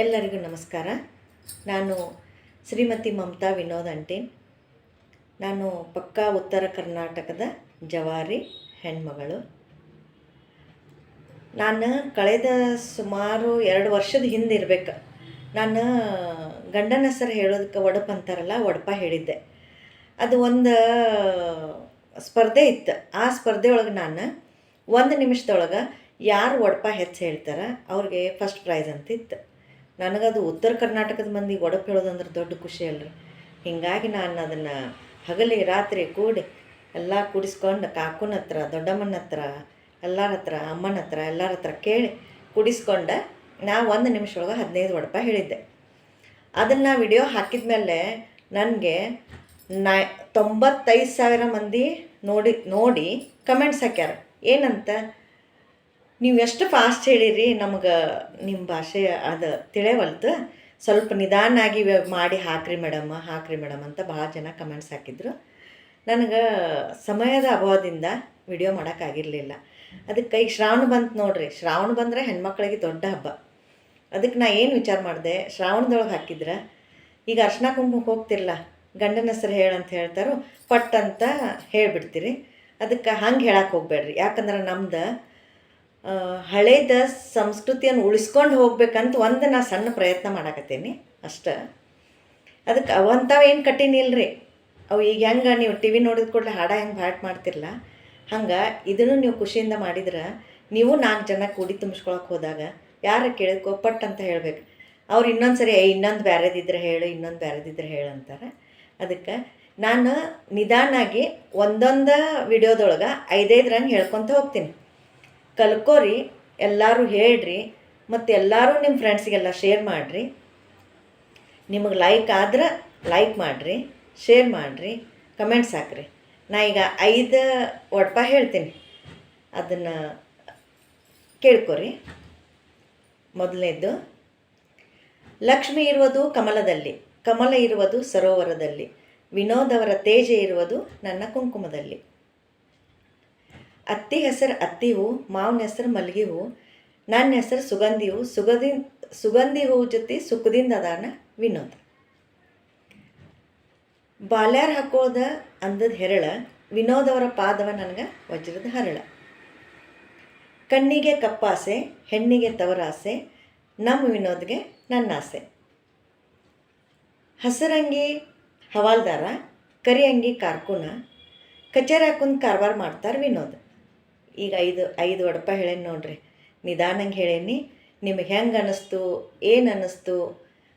ಎಲ್ಲರಿಗೂ ನಮಸ್ಕಾರ. ನಾನು ಶ್ರೀಮತಿ ಮಮತಾ ವಿನೋದ್ ಅಂಟೀನ್. ನಾನು ಪಕ್ಕಾ ಉತ್ತರ ಕರ್ನಾಟಕದ ಜವಾರಿ ಹೆಣ್ಮಗಳು. ನಾನು ಕಳೆದ ಸುಮಾರು 2 ವರ್ಷದ ಹಿಂದೆ ಇರಬೇಕು, ನಾನು ಗಂಡನ ಹೆಸರು ಹೇಳೋದಕ್ಕೆ ಒಡಪ ಅಂತಾರಲ್ಲ, ಒಡಪ ಹೇಳಿದ್ದೆ. ಅದು ಒಂದು ಸ್ಪರ್ಧೆ ಇತ್ತು. ಆ ಸ್ಪರ್ಧೆ ಒಳಗೆ ನಾನು 1 ನಿಮಿಷದೊಳಗೆ ಯಾರು ಒಡಪ ಹೆಚ್ಚು ಹೇಳ್ತಾರೆ ಅವ್ರಿಗೆ ಫಸ್ಟ್ ಪ್ರೈಸ್ ಅಂತ ಇತ್ತು. ನನಗದು ಉತ್ತರ ಕರ್ನಾಟಕದ ಮಂದಿ ಒಡಪ ಹೇಳೋದಂದ್ರೆ ದೊಡ್ಡ ಖುಷಿ ಅಲ್ರಿ. ಹೀಗಾಗಿ ನಾನು ಅದನ್ನು ಹಗಲಿ ರಾತ್ರಿ ಕೂಡಿ ಎಲ್ಲ ಕೂಡಿಸ್ಕೊಂಡು ಕಾಕುನ ಹತ್ರ, ದೊಡ್ಡಮ್ಮನ ಹತ್ರ, ಎಲ್ಲರ ಹತ್ರ, ಅಮ್ಮನ ಹತ್ರ, ಎಲ್ಲರ ಹತ್ರ ಕೇಳಿ ಕೂಡಿಸ್ಕೊಂಡು ನಾ 1 ನಿಮಿಷ ಒಳಗೆ 15 ಒಡಪ ಹೇಳಿದ್ದೆ. ಅದನ್ನು ವಿಡಿಯೋ ಹಾಕಿದ ಮೇಲೆ ನನಗೆ 95,000 ಮಂದಿ ನೋಡಿ ಕಮೆಂಟ್ಸ್ ಹಾಕ್ಯಾರ. ಏನಂತ, ನೀವು ಎಷ್ಟು ಫಾಸ್ಟ್ ಹೇಳಿರಿ, ನಮಗೆ ನಿಮ್ಮ ಭಾಷೆ ಅದು ತಿಳಿಯವಲ್ತು, ಸ್ವಲ್ಪ ನಿಧಾನಾಗಿ ಮಾಡಿ ಹಾಕ್ರಿ ಮೇಡಮ್ ಅಂತ ಭಾಳ ಜನ ಕಮೆಂಟ್ಸ್ ಹಾಕಿದ್ರು. ನನಗೆ ಸಮಯದ ಅಭಾವದಿಂದ ವಿಡಿಯೋ ಮಾಡೋಕ್ಕಾಗಿರಲಿಲ್ಲ. ಅದಕ್ಕೆ ಈಗ ಶ್ರಾವಣ ಬಂತು ನೋಡ್ರಿ. ಶ್ರಾವಣ ಬಂದರೆ ಹೆಣ್ಮಕ್ಳಿಗೆ ದೊಡ್ಡ ಹಬ್ಬ. ಅದಕ್ಕೆ ನಾ ಏನು ವಿಚಾರ ಮಾಡಿದೆ, ಶ್ರಾವಣದೊಳಗೆ ಹಾಕಿದ್ರೆ ಈಗ ಅರ್ಶಿನ ಕುಂಕುಮಕ್ಕೆ ಹೋಗ್ತಿರಲ್ಲ, ಗಂಡನ ಹೆಸರು ಹೇಳಂತ ಹೇಳ್ತಾರೋ ಪಟ್ ಅಂತ ಹೇಳಿಬಿಡ್ತೀರಿ. ಅದಕ್ಕೆ ಹಂಗೆ ಹೇಳಕ್ಕೆ ಹೋಗ್ಬೇಡ್ರಿ. ಯಾಕಂದ್ರೆ ನಮ್ದು ಹಳೇದ ಸಂಸ್ಕೃತಿಯನ್ನು ಉಳಿಸ್ಕೊಂಡು ಹೋಗ್ಬೇಕಂತ ನಾ ಸಣ್ಣ ಪ್ರಯತ್ನ ಮಾಡಾಕತ್ತೀನಿ ಅಷ್ಟೆ. ಅದಕ್ಕೆ ಅವಂಥವೇನು ಕಠಿಣ ಇಲ್ಲರಿ. ಅವು ಈಗ ಹೆಂಗೆ ನೀವು ಟಿ ವಿ ನೋಡಿದ ಕೂಡಲೇ ಹಾಡ ಹೆಂಗೆ ಭಾಟ್ ಮಾಡ್ತಿರಲ್ಲ, ಹಂಗೆ ಇದನ್ನು ನೀವು ಖುಷಿಯಿಂದ ಮಾಡಿದ್ರೆ ನೀವು 4 ಜನ ಕೂಡಿ ತುಂಬಿಸ್ಕೊಳಕ್ಕೆ ಹೋದಾಗ ಯಾರು ಕೇಳಿದ್ಕೋ ಪಟ್ ಅಂತ ಹೇಳ್ಬೇಕು. ಅವ್ರು ಇನ್ನೊಂದು ಸರಿ ಇನ್ನೊಂದು ಬ್ಯಾರೆದಿದ್ರೆ ಹೇಳು ಅಂತಾರೆ. ಅದಕ್ಕೆ ನಾನು ನಿಧಾನಾಗಿ ಒಂದೊಂದು ವಿಡಿಯೋದೊಳಗೆ 5 ರಂಗೆ ಹೇಳ್ಕೊತ ಹೋಗ್ತೀನಿ. ಕಲ್ಕೋರಿ, ಎಲ್ಲರೂ ಹೇಳ್ರಿ, ಮತ್ತು ಎಲ್ಲರೂ ನಿಮ್ಮ ಫ್ರೆಂಡ್ಸಿಗೆಲ್ಲ ಶೇರ್ ಮಾಡಿರಿ. ನಿಮಗೆ ಲೈಕ್ ಆದ್ರೆ ಲೈಕ್ ಮಾಡಿರಿ, ಶೇರ್ ಮಾಡಿರಿ, ಕಮೆಂಟ್ಸ್ ಹಾಕ್ರಿ. ನಾ ಈಗ 5 ಒಡಪ ಹೇಳ್ತೀನಿ, ಅದನ್ನು ಕೇಳ್ಕೊರಿ. ಮೊದಲನೇದು, ಲಕ್ಷ್ಮಿ ಇರುವುದು ಕಮಲದಲ್ಲಿ, ಕಮಲ ಇರುವುದು ಸರೋವರದಲ್ಲಿ, ವಿನೋದವರ ತೇಜ ಇರುವುದು ನನ್ನ ಕುಂಕುಮದಲ್ಲಿ. ಅತ್ತಿ ಹೆಸರು ಅತ್ತಿ ಹೂ, ಮಾವನ ಹೆಸರು ಮಲ್ಲಿಗೆ ಹೂ, ನನ್ನ ಹೆಸರು ಸುಗಂಧಿ ಹೂ, ಸುಗಂಧಿ ಹೂ ಜೊತೆ ಸುಖದಿಂದ ಅದಾನ ವಿನೋದ. ಬಾಲ್ಯಾರ ಹಾಕೋದ ಅಂದದ ಹೆರಳ, ವಿನೋದವರ ಪಾದವ ನನಗೆ ವಜ್ರದ ಹರಳ. ಕಣ್ಣಿಗೆ ಕಪ್ಪಾಸೆ, ಹೆಣ್ಣಿಗೆ ತವರಾಸೆ, ನಮ್ಮ ವಿನೋದ್ಗೆ ನನ್ನ ಆಸೆ. ಹಸಿರಂಗಿ ಹವಾಲ್ದಾರ, ಕರಿ ಅಂಗಿ ಕಾರ್ಕುನ, ಕಚೇರಿ ಹಾಕೊಂಡು ಕಾರವಾರ ಮಾಡ್ತಾರೆ ವಿನೋದ್. ಈಗ 5 ಒಡಪ ಹೇಳೇನಿ ನೋಡ್ರಿ, ನಿಧಾನಂಗೆ ಹೇಳೇನಿ. ನಿಮಗೆ ಹೆಂಗೆ ಅನ್ನಿಸ್ತು, ಏನು ಅನ್ನಿಸ್ತು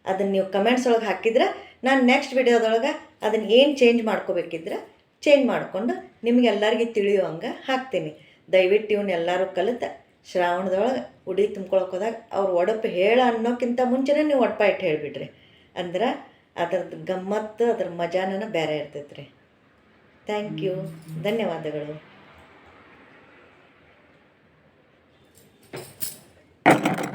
ಅದನ್ನು ನೀವು ಕಮೆಂಟ್ಸ್ ಒಳಗೆ ಹಾಕಿದ್ರೆ ನಾನು ನೆಕ್ಸ್ಟ್ ವಿಡಿಯೋದೊಳಗೆ ಅದನ್ನು ಏನು ಚೇಂಜ್ ಮಾಡ್ಕೋಬೇಕಿದ್ರೆ ಚೇಂಜ್ ಮಾಡಿಕೊಂಡು ನಿಮಗೆಲ್ಲರಿಗೂ ತಿಳಿಯುವಂಗೆ ಹಾಕ್ತೀನಿ. ದಯವಿಟ್ಟು ಇವನ್ನ ಎಲ್ಲರೂ ಕಲಿತ ಶ್ರಾವಣದೊಳಗೆ ಉಡಿ ತುಂಬ್ಕೊಳಕ್ಕೆ ಹೋದಾಗ ಅವ್ರು ಒಡಪ ಹೇಳ ಅನ್ನೋಕ್ಕಿಂತ ಮುಂಚೆನೇ ನೀವು ಒಡಪ ಇಟ್ಟು ಹೇಳಿಬಿಡ್ರಿ. ಅಂದ್ರೆ ಅದ್ರದ್ದು ಗಮ್ಮತ್ತು, ಅದ್ರ ಮಜಾನ ಬೇರೆ ಇರ್ತೈತೆ ರೀ. ಥ್ಯಾಂಕ್ ಯು, ಧನ್ಯವಾದಗಳು.